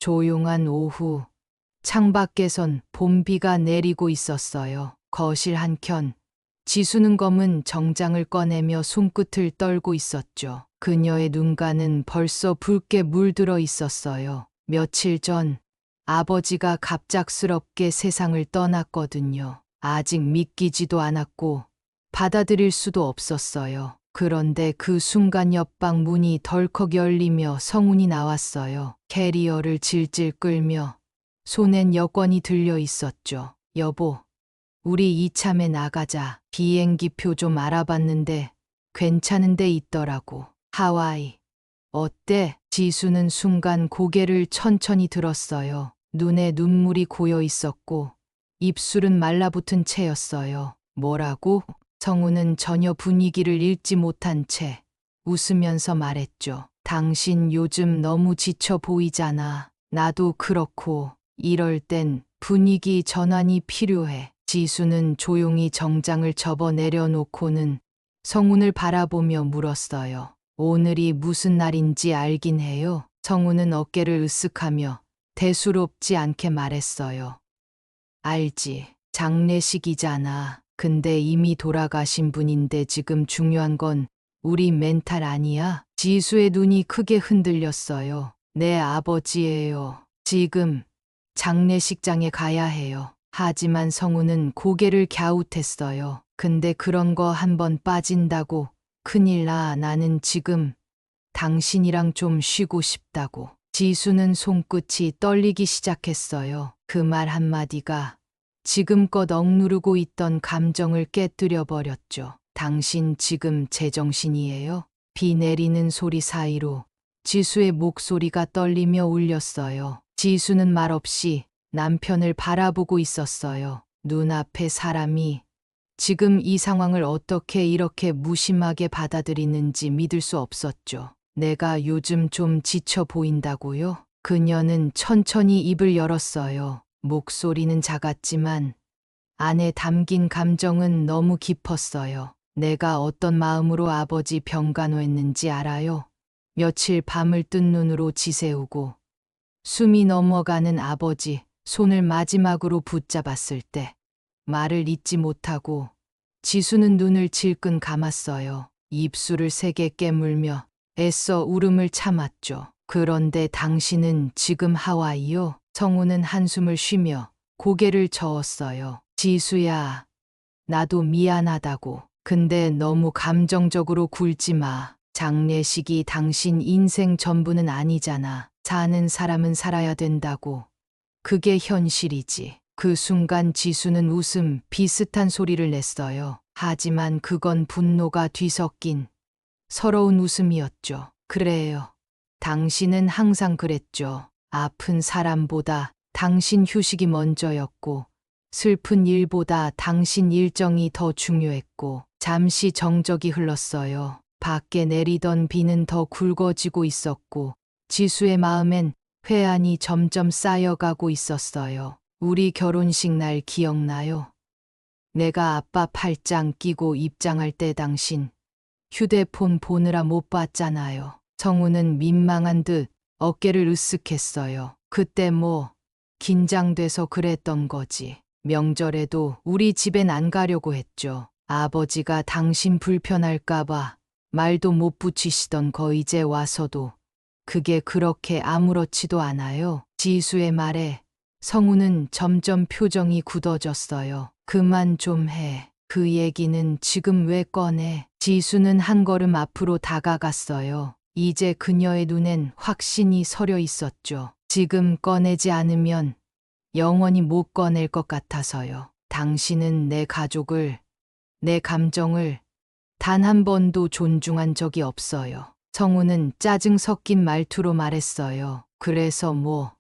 조용한 오후, 창밖에선 봄비가 내리고 있었어요. 거실 한켠, 지수는 검은 정장을 꺼내며 손끝을 떨고 있었죠. 그녀의 눈가는 벌써 붉게 물들어 있었어요. 며칠 전 아버지가 갑작스럽게 세상을 떠났거든요. 아직 믿기지도 않았고 받아들일 수도 없었어요. 그런데 그 순간 옆방 문이 덜컥 열리며 성훈이 나왔어요. 캐리어를 질질 끌며 손엔 여권이 들려 있었죠. 여보, 우리 이참에 나가자. 비행기표 좀 알아봤는데 괜찮은 데 있더라고. 하와이. 어때? 지수는 순간 고개를 천천히 들었어요. 눈에 눈물이 고여 있었고 입술은 말라붙은 채였어요. 뭐라고? 성우는 전혀 분위기를 읽지 못한 채 웃으면서 말했죠. 당신 요즘 너무 지쳐 보이잖아. 나도 그렇고 이럴 땐 분위기 전환이 필요해. 지수는 조용히 정장을 접어 내려놓고는 성훈을 바라보며 물었어요. 오늘이 무슨 날인지 알긴 해요. 성훈은 어깨를 으쓱하며 대수롭지 않게 말했어요. 알지. 장례식이잖아. 근데 이미 돌아가신 분인데 지금 중요한 건 우리 멘탈 아니야? 지수의 눈이 크게 흔들렸어요. 내 아버지예요. 지금 장례식장에 가야 해요. 하지만 성우는 고개를 갸웃했어요. 근데 그런 거 한번 빠진다고 큰일 나. 나는 지금 당신이랑 좀 쉬고 싶다고. 지수는 손끝이 떨리기 시작했어요. 그 말 한마디가 지금껏 억누르고 있던 감정을 깨뜨려 버렸죠. 당신 지금 제정신이에요? 비 내리는 소리 사이로 지수의 목소리가 떨리며 울렸어요. 지수는 말없이 남편을 바라보고 있었어요. 눈앞에 사람이 지금 이 상황을 어떻게 이렇게 무심하게 받아들이는지 믿을 수 없었죠. 내가 요즘 좀 지쳐 보인다고요? 그녀는 천천히 입을 열었어요. 목소리는 작았지만 안에 담긴 감정은 너무 깊었어요. 내가 어떤 마음으로 아버지 병간호했는지 알아요? 며칠 밤을 뜬 눈으로 지새우고 숨이 넘어가는 아버지 손을 마지막으로 붙잡았을 때 말을 잇지 못하고 지수는 눈을 질끈 감았어요. 입술을 세게 깨물며 애써 울음을 참았죠. 그런데 당신은 지금 하와이요? 성우는 한숨을 쉬며 고개를 저었어요. 지수야, 나도 미안하다고. 근데 너무 감정적으로 굴지 마. 장례식이 당신 인생 전부는 아니잖아. 사는 사람은 살아야 된다고. 그게 현실이지. 그 순간 지수는 웃음 비슷한 소리를 냈어요. 하지만 그건 분노가 뒤섞인 서러운 웃음이었죠. 그래요. 당신은 항상 그랬죠. 아픈 사람보다 당신 휴식이 먼저였고, 슬픈 일보다 당신 일정이 더 중요했고, 잠시 정적이 흘렀어요. 밖에 내리던 비는 더 굵어지고 있었고, 지수의 마음엔 회한이 점점 쌓여가고 있었어요. 우리 결혼식 날 기억나요? 내가 아빠 팔짱 끼고 입장할 때 당신 휴대폰 보느라 못 봤잖아요. 성우는 민망한 듯 어깨를 으쓱했어요. 그때 뭐 긴장돼서 그랬던 거지. 명절에도 우리 집엔 안 가려고 했죠. 아버지가 당신 불편할까봐 말도 못 붙이시던 거 이제 와서도 그게 그렇게 아무렇지도 않아요. 지수의 말에 성우는 점점 표정이 굳어졌어요. 그만 좀 해. 그 얘기는 지금 왜 꺼내? 지수는 한 걸음 앞으로 다가갔어요. 이제 그녀의 눈엔 확신이 서려 있었죠. 지금 꺼내지 않으면 영원히 못 꺼낼 것 같아서요. 당신은 내 가족을, 내 감정을 단 한 번도 존중한 적이 없어요. 성우는 짜증 섞인 말투로 말했어요. 그래서 뭐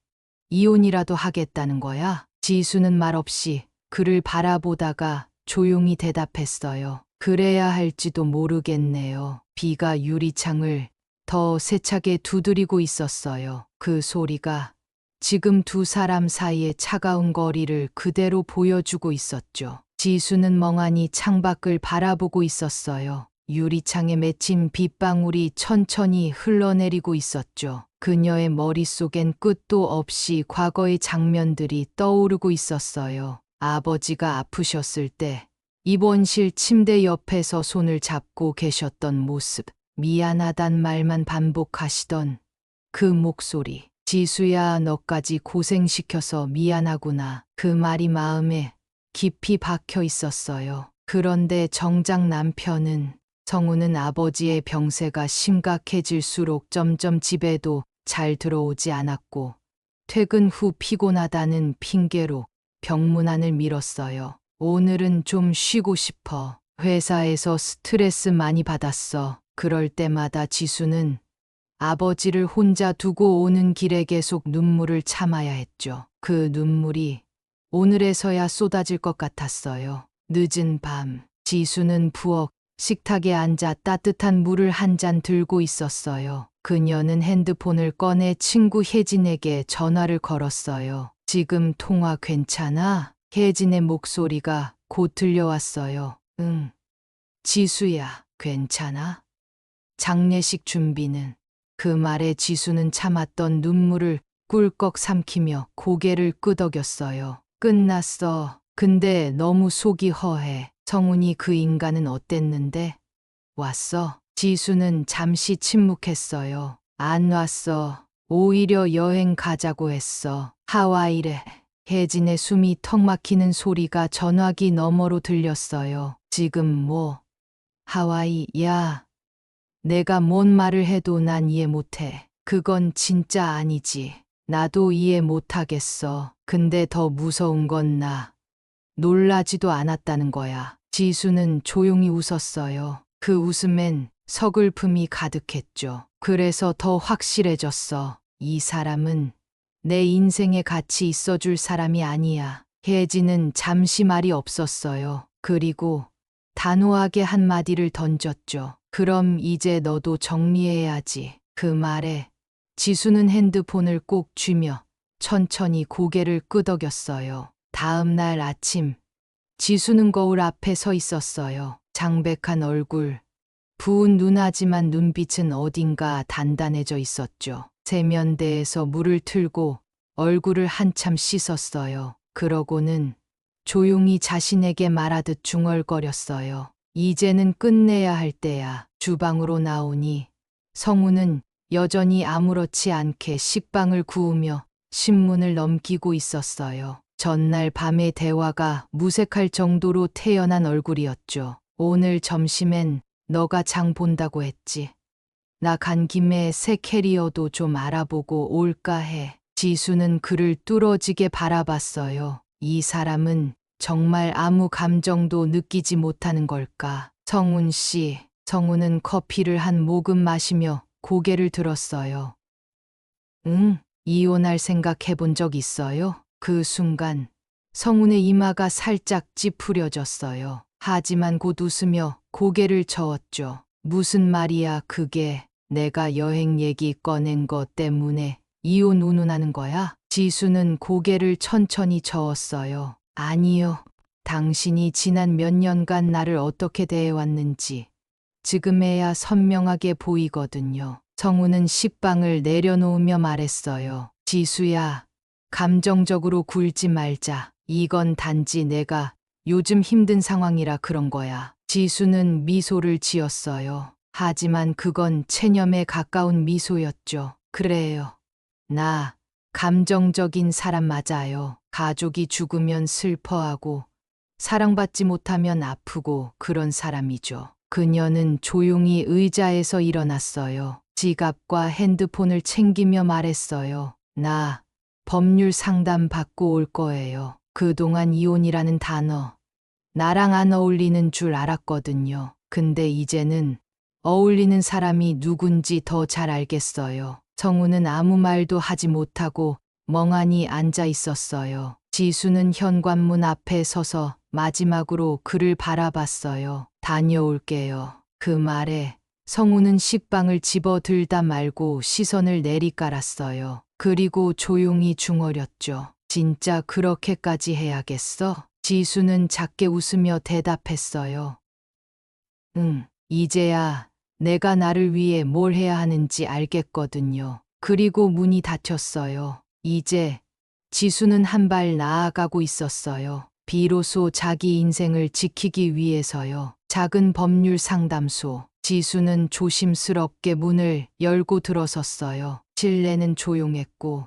이혼이라도 하겠다는 거야? 지수는 말없이 그를 바라보다가 조용히 대답했어요. 그래야 할지도 모르겠네요. 비가 유리창을 더 세차게 두드리고 있었어요. 그 소리가 지금 두 사람 사이의 차가운 거리를 그대로 보여주고 있었죠. 지수는 멍하니 창밖을 바라보고 있었어요. 유리창에 맺힌 빗방울이 천천히 흘러내리고 있었죠. 그녀의 머릿속엔 끝도 없이 과거의 장면들이 떠오르고 있었어요. 아버지가 아프셨을 때 입원실 침대 옆에서 손을 잡고 계셨던 모습, 미안하단 말만 반복하시던 그 목소리. 지수야, 너까지 고생시켜서 미안하구나. 그 말이 마음에 깊이 박혀 있었어요. 그런데 정작 남편은, 성우는 아버지의 병세가 심각해질수록 점점 집에도 잘 들어오지 않았고, 퇴근 후 피곤하다는 핑계로 병문안을 미뤘어요. 오늘은 좀 쉬고 싶어. 회사에서 스트레스 많이 받았어. 그럴 때마다 지수는 아버지를 혼자 두고 오는 길에 계속 눈물을 참아야 했죠. 그 눈물이 오늘에서야 쏟아질 것 같았어요. 늦은 밤, 지수는 부엌 식탁에 앉아 따뜻한 물을 한 잔 들고 있었어요. 그녀는 핸드폰을 꺼내 친구 혜진에게 전화를 걸었어요. 지금 통화 괜찮아? 혜진의 목소리가 곧 들려왔어요. 응. 지수야, 괜찮아? 장례식 준비는? 그 말에 지수는 참았던 눈물을 꿀꺽 삼키며 고개를 끄덕였어요. 끝났어. 근데 너무 속이 허해. 성훈이 그 인간은 어땠는데? 왔어? 지수는 잠시 침묵했어요. 안 왔어. 오히려 여행 가자고 했어. 하와이래. 혜진의 숨이 턱 막히는 소리가 전화기 너머로 들렸어요. 지금 뭐? 하와이, 야. 내가 뭔 말을 해도 난 이해 못해. 그건 진짜 아니지. 나도 이해 못하겠어. 근데 더 무서운 건 놀라지도 않았다는 거야. 지수는 조용히 웃었어요. 그 웃음엔 서글픔이 가득했죠. 그래서 더 확실해졌어. 이 사람은 내 인생에 같이 있어줄 사람이 아니야. 혜진은 잠시 말이 없었어요. 그리고 단호하게 한마디를 던졌죠. 그럼 이제 너도 정리해야지. 그 말에 지수는 핸드폰을 꼭 쥐며 천천히 고개를 끄덕였어요. 다음 날 아침, 지수는 거울 앞에 서 있었어요. 장백한 얼굴, 부은 눈하지만 눈빛은 어딘가 단단해져 있었죠. 세면대에서 물을 틀고 얼굴을 한참 씻었어요. 그러고는 조용히 자신에게 말하듯 중얼거렸어요. 이제는 끝내야 할 때야. 주방으로 나오니 성우는 여전히 아무렇지 않게 식빵을 구우며 신문을 넘기고 있었어요. 전날 밤의 대화가 무색할 정도로 태연한 얼굴이었죠. 오늘 점심엔 너가 장 본다고 했지. 나 간 김에 새 캐리어도 좀 알아보고 올까 해. 지수는 그를 뚫어지게 바라봤어요. 이 사람은 정말 아무 감정도 느끼지 못하는 걸까? 성훈 씨, 성훈은 커피를 한 모금 마시며 고개를 들었어요. 응, 이혼할 생각 해본 적 있어요? 그 순간 성훈의 이마가 살짝 찌푸려졌어요. 하지만 곧 웃으며 고개를 저었죠. 무슨 말이야 그게. 내가 여행 얘기 꺼낸 것 때문에 이혼 운운하는 거야? 지수는 고개를 천천히 저었어요. 아니요. 당신이 지난 몇 년간 나를 어떻게 대해왔는지 지금에야 선명하게 보이거든요. 성우는 식빵을 내려놓으며 말했어요. 지수야, 감정적으로 굴지 말자. 이건 단지 내가 요즘 힘든 상황이라 그런 거야. 지수는 미소를 지었어요. 하지만 그건 체념에 가까운 미소였죠. 그래요. 나 감정적인 사람 맞아요. 가족이 죽으면 슬퍼하고 사랑받지 못하면 아프고 그런 사람이죠. 그녀는 조용히 의자에서 일어났어요. 지갑과 핸드폰을 챙기며 말했어요. 나 법률 상담 받고 올 거예요. 그동안 이혼이라는 단어, 나랑 안 어울리는 줄 알았거든요. 근데 이제는 어울리는 사람이 누군지 더 잘 알겠어요. 성우는 아무 말도 하지 못하고 멍하니 앉아 있었어요. 지수는 현관문 앞에 서서 마지막으로 그를 바라봤어요. 다녀올게요. 그 말에 성우는 식빵을 집어 들다 말고 시선을 내리깔았어요. 그리고 조용히 중얼였죠. 진짜 그렇게까지 해야겠어? 지수는 작게 웃으며 대답했어요. 응. 이제야 내가 나를 위해 뭘 해야 하는지 알겠거든요. 그리고 문이 닫혔어요. 이제 지수는 한 발 나아가고 있었어요. 비로소 자기 인생을 지키기 위해서요. 작은 법률 상담소. 지수는 조심스럽게 문을 열고 들어섰어요. 실내는 조용했고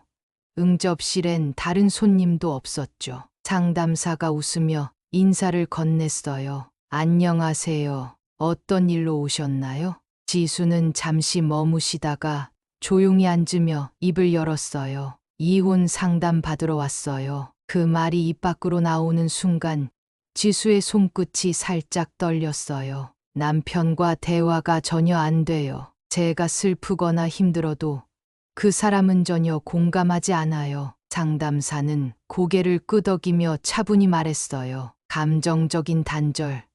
응접실엔 다른 손님도 없었죠. 상담사가 웃으며 인사를 건넸어요. 안녕하세요. 어떤 일로 오셨나요? 지수는 잠시 머무시다가 조용히 앉으며 입을 열었어요. 이혼 상담 받으러 왔어요. 그 말이 입 밖으로 나오는 순간 지수의 손끝이 살짝 떨렸어요. 남편과 대화가 전혀 안 돼요. 제가 슬프거나 힘들어도 그 사람은 전혀 공감하지 않아요. 상담사는 고개를 끄덕이며 차분히 말했어요. 감정적인 단절,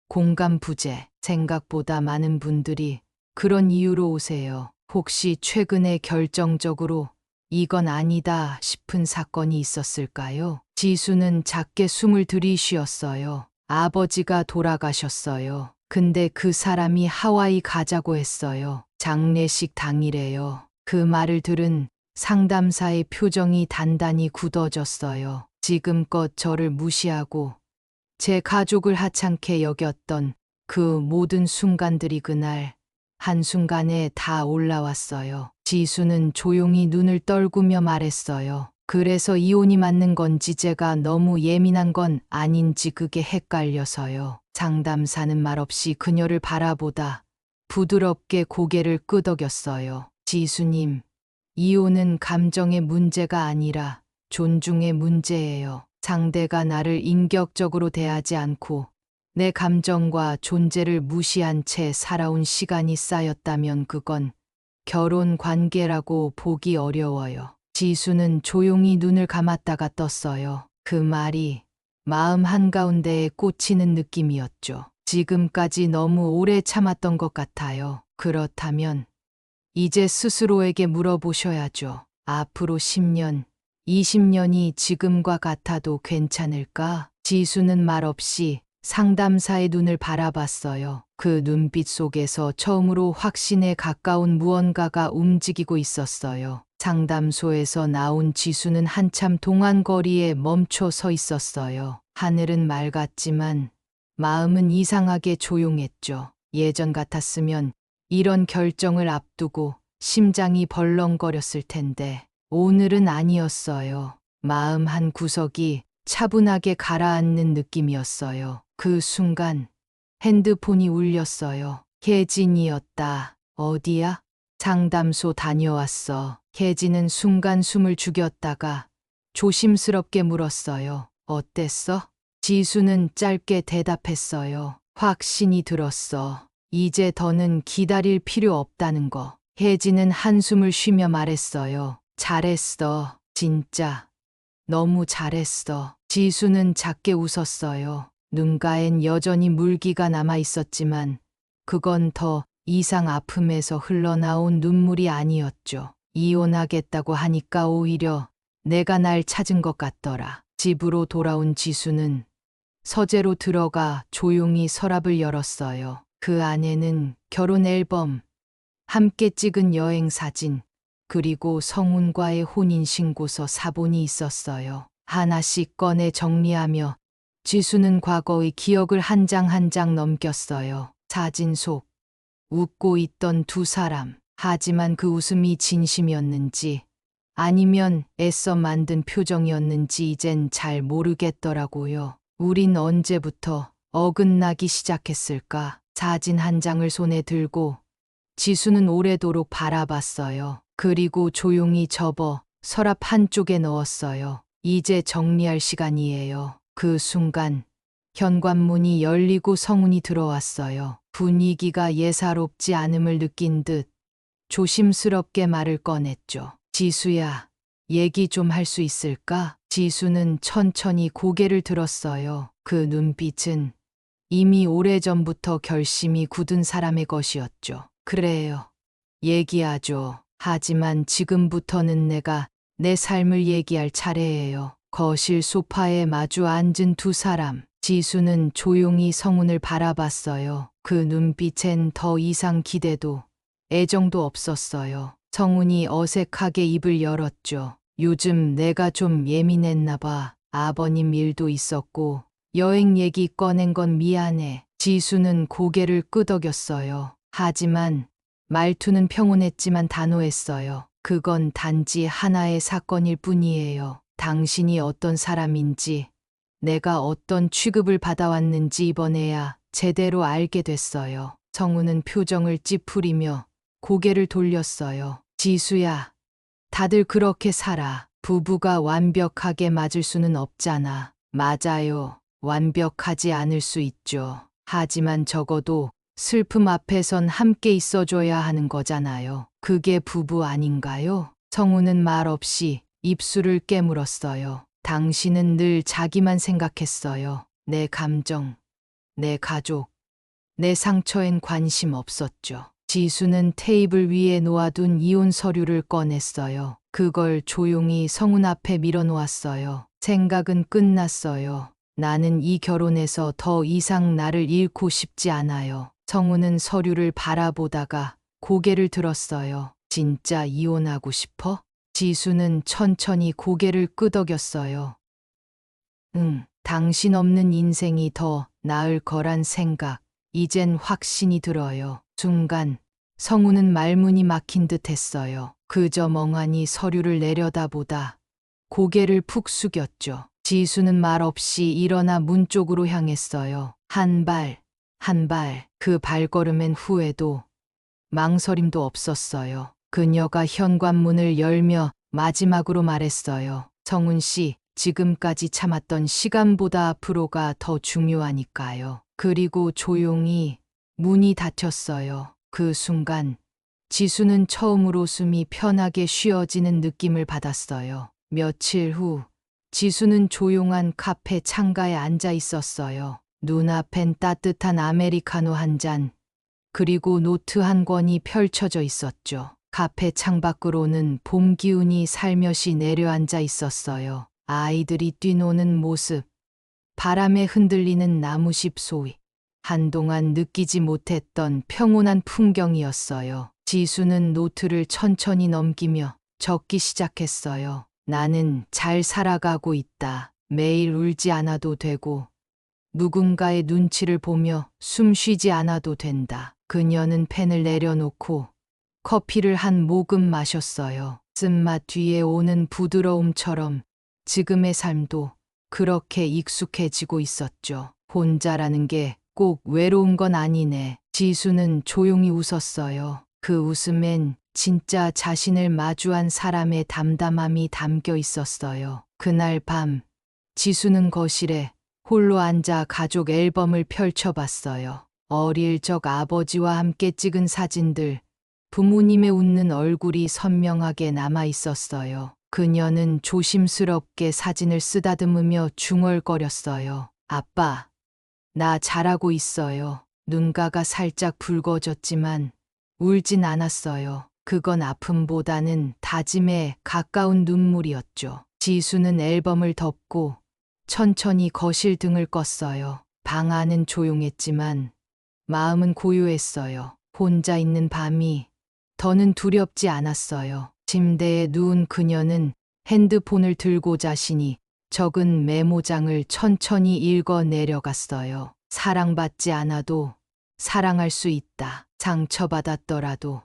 공감 부재. 생각보다 많은 분들이 그런 이유로 오세요. 혹시 최근에 결정적으로 이건 아니다 싶은 사건이 있었을까요? 지수는 작게 숨을 들이쉬었어요. 아버지가 돌아가셨어요. 근데 그 사람이 하와이 가자고 했어요. 장례식 당일에요. 그 말을 들은 상담사의 표정이 단단히 굳어졌어요. 지금껏 저를 무시하고 제 가족을 하찮게 여겼던 그 모든 순간들이 그날 한순간에 다 올라왔어요. 지수는 조용히 눈을 떨구며 말했어요. 그래서 이혼이 맞는 건지 제가 너무 예민한 건 아닌지 그게 헷갈려서요. 상담사는 말없이 그녀를 바라보다 부드럽게 고개를 끄덕였어요. 지수님, 이혼은 감정의 문제가 아니라 존중의 문제예요. 상대가 나를 인격적으로 대하지 않고 내 감정과 존재를 무시한 채 살아온 시간이 쌓였다면 그건 결혼 관계라고 보기 어려워요. 지수는 조용히 눈을 감았다가 떴어요. 그 말이 마음 한가운데에 꽂히는 느낌이었죠. 지금까지 너무 오래 참았던 것 같아요. 그렇다면 이제 스스로에게 물어보셔야죠. 앞으로 10년, 20년이 지금과 같아도 괜찮을까? 지수는 말없이 상담사의 눈을 바라봤어요. 그 눈빛 속에서 처음으로 확신에 가까운 무언가가 움직이고 있었어요. 상담소에서 나온 지수는 한참 동안 거리에 멈춰 서 있었어요. 하늘은 맑았지만 마음은 이상하게 조용했죠. 예전 같았으면 이런 결정을 앞두고 심장이 벌렁거렸을 텐데 오늘은 아니었어요. 마음 한 구석이 차분하게 가라앉는 느낌이었어요. 그 순간 핸드폰이 울렸어요. 혜진이었다. 어디야? 상담소 다녀왔어. 혜진은 순간 숨을 죽였다가 조심스럽게 물었어요. 어땠어? 지수는 짧게 대답했어요. 확신이 들었어. 이제 더는 기다릴 필요 없다는 거. 혜진은 한숨을 쉬며 말했어요. 잘했어. 진짜. 너무 잘했어. 지수는 작게 웃었어요. 눈가엔 여전히 물기가 남아 있었지만 그건 더 이상 아픔에서 흘러나온 눈물이 아니었죠. 이혼하겠다고 하니까 오히려 내가 날 찾은 것 같더라. 집으로 돌아온 지수는 서재로 들어가 조용히 서랍을 열었어요. 그 안에는 결혼 앨범, 함께 찍은 여행 사진, 그리고 성훈과의 혼인신고서 사본이 있었어요. 하나씩 꺼내 정리하며 지수는 과거의 기억을 한 장 한 장 넘겼어요. 사진 속 웃고 있던 두 사람. 하지만 그 웃음이 진심이었는지 아니면 애써 만든 표정이었는지 이젠 잘 모르겠더라고요. 우린 언제부터 어긋나기 시작했을까? 사진 한 장을 손에 들고 지수는 오래도록 바라봤어요. 그리고 조용히 접어 서랍 한쪽에 넣었어요. 이제 정리할 시간이에요. 그 순간 현관문이 열리고 성훈이 들어왔어요. 분위기가 예사롭지 않음을 느낀 듯 조심스럽게 말을 꺼냈죠. 지수야, 얘기 좀 할 수 있을까? 지수는 천천히 고개를 들었어요. 그 눈빛은 이미 오래전부터 결심이 굳은 사람의 것이었죠. 그래요. 얘기하죠. 하지만 지금부터는 내가 내 삶을 얘기할 차례예요. 거실 소파에 마주 앉은 두 사람. 지수는 조용히 성운을 바라봤어요. 그 눈빛엔 더 이상 기대도 애정도 없었어요. 성운이 어색하게 입을 열었죠. 요즘 내가 좀 예민했나 봐. 아버님 일도 있었고 여행 얘기 꺼낸 건 미안해. 지수는 고개를 끄덕였어요. 하지만 말투는 평온했지만 단호했어요. 그건 단지 하나의 사건일 뿐이에요. 당신이 어떤 사람인지, 내가 어떤 취급을 받아왔는지 이번에야 제대로 알게 됐어요. 성우는 표정을 찌푸리며 고개를 돌렸어요. 지수야, 다들 그렇게 살아. 부부가 완벽하게 맞을 수는 없잖아. 맞아요. 완벽하지 않을 수 있죠. 하지만 적어도 슬픔 앞에선 함께 있어줘야 하는 거잖아요. 그게 부부 아닌가요? 성우는 말없이 입술을 깨물었어요. 당신은 늘 자기만 생각했어요. 내 감정, 내 가족, 내 상처엔 관심 없었죠. 지수는 테이블 위에 놓아둔 이혼 서류를 꺼냈어요. 그걸 조용히 성운 앞에 밀어놓았어요. 생각은 끝났어요. 나는 이 결혼에서 더 이상 나를 잃고 싶지 않아요. 성우는 서류를 바라보다가 고개를 들었어요. 진짜 이혼하고 싶어? 지수는 천천히 고개를 끄덕였어요. 응, 당신 없는 인생이 더 나을 거란 생각, 이젠 확신이 들어요. 순간, 성우는 말문이 막힌 듯 했어요. 그저 멍하니 서류를 내려다보다 고개를 푹 숙였죠. 지수는 말없이 일어나 문 쪽으로 향했어요. 한 발, 한 발, 그 발걸음엔 후회도 망설임도 없었어요. 그녀가 현관문을 열며 마지막으로 말했어요. 성훈 씨, 지금까지 참았던 시간보다 앞으로가 더 중요하니까요. 그리고 조용히 문이 닫혔어요. 그 순간 지수는 처음으로 숨이 편하게 쉬어지는 느낌을 받았어요. 며칠 후 지수는 조용한 카페 창가에 앉아 있었어요. 눈앞엔 따뜻한 아메리카노 한 잔, 그리고 노트 한 권이 펼쳐져 있었죠. 카페 창밖으로는 봄 기운이 살며시 내려앉아 있었어요. 아이들이 뛰노는 모습, 바람에 흔들리는 나무잎 소리, 한동안 느끼지 못했던 평온한 풍경이었어요. 지수는 노트를 천천히 넘기며 적기 시작했어요. 나는 잘 살아가고 있다. 매일 울지 않아도 되고, 누군가의 눈치를 보며 숨 쉬지 않아도 된다. 그녀는 펜을 내려놓고 커피를 한 모금 마셨어요. 쓴맛 뒤에 오는 부드러움처럼 지금의 삶도 그렇게 익숙해지고 있었죠. 혼자라는 게 꼭 외로운 건 아니네. 지수는 조용히 웃었어요. 그 웃음엔 진짜 자신을 마주한 사람의 담담함이 담겨 있었어요. 그날 밤, 지수는 거실에 홀로 앉아 가족 앨범을 펼쳐봤어요. 어릴 적 아버지와 함께 찍은 사진들, 부모님의 웃는 얼굴이 선명하게 남아 있었어요. 그녀는 조심스럽게 사진을 쓰다듬으며 중얼거렸어요. 아빠, 나 잘하고 있어요. 눈가가 살짝 붉어졌지만 울진 않았어요. 그건 아픔보다는 다짐에 가까운 눈물이었죠. 지수는 앨범을 덮고 천천히 거실 등을 껐어요. 방 안은 조용했지만 마음은 고요했어요. 혼자 있는 밤이 더는 두렵지 않았어요. 침대에 누운 그녀는 핸드폰을 들고 자신이 적은 메모장을 천천히 읽어 내려갔어요. 사랑받지 않아도 사랑할 수 있다. 상처받았더라도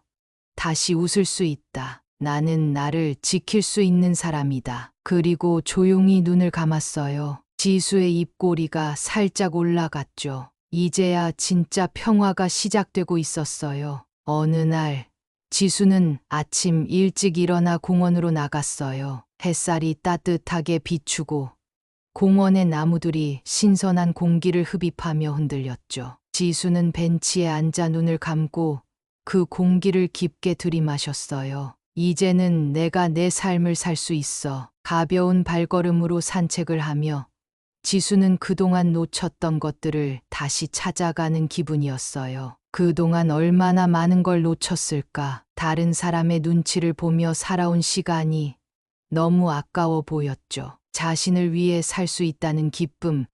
다시 웃을 수 있다. 나는 나를 지킬 수 있는 사람이다. 그리고 조용히 눈을 감았어요. 지수의 입꼬리가 살짝 올라갔죠. 이제야 진짜 평화가 시작되고 있었어요. 어느 날 지수는 아침 일찍 일어나 공원으로 나갔어요. 햇살이 따뜻하게 비추고 공원의 나무들이 신선한 공기를 흡입하며 흔들렸죠. 지수는 벤치에 앉아 눈을 감고 그 공기를 깊게 들이마셨어요. 이제는 내가 내 삶을 살 수 있어. 가벼운 발걸음으로 산책을 하며 지수는 그동안 놓쳤던 것들을 다시 찾아가는 기분이었어요. 그동안 얼마나 많은 걸 놓쳤을까. 다른 사람의 눈치를 보며 살아온 시간이 너무 아까워 보였죠. 자신을 위해 살 수 있다는 기쁨,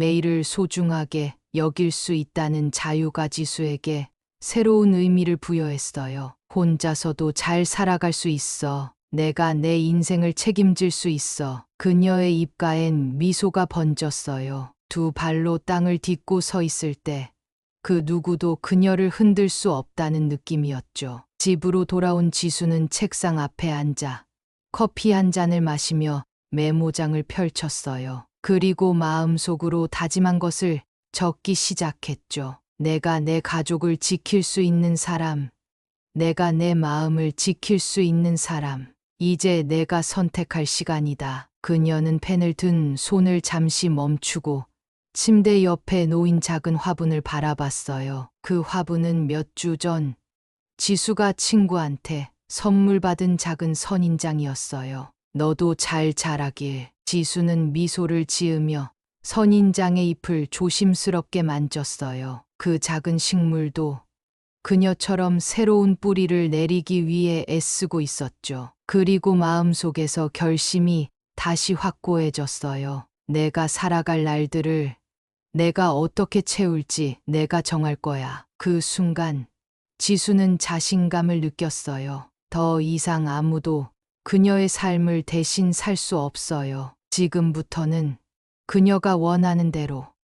매일을 소중하게 여길 수 있다는 자유가 지수에게 새로운 의미를 부여했어요. 혼자서도 잘 살아갈 수 있어. 내가 내 인생을 책임질 수 있어. 그녀의 입가엔 미소가 번졌어요. 두 발로 땅을 딛고 서 있을 때 그 누구도 그녀를 흔들 수 없다는 느낌이었죠. 집으로 돌아온 지수는 책상 앞에 앉아 커피 한 잔을 마시며 메모장을 펼쳤어요. 그리고 마음속으로 다짐한 것을 적기 시작했죠. 내가 내 가족을 지킬 수 있는 사람, 내가 내 마음을 지킬 수 있는 사람, 이제 내가 선택할 시간이다. 그녀는 펜을 든 손을 잠시 멈추고 침대 옆에 놓인 작은 화분을 바라봤어요. 그 화분은 몇 주 전 지수가 친구한테 선물 받은 작은 선인장이었어요. 너도 잘 자라길. 지수는 미소를 지으며 선인장의 잎을 조심스럽게 만졌어요. 그 작은 식물도 그녀처럼 새로운 뿌리를 내리기 위해 애쓰고 있었죠. 그리고 마음속에서 결심이 다시 확고해졌어요. 내가 살아갈 날들을 내가 어떻게 채울지 내가 정할 거야. 그 순간 지수는 자신감을 느꼈어요. 더 이상 아무도 그녀의 삶을 대신 살 수 없어요. 지금부터는 그녀가 원하는 대로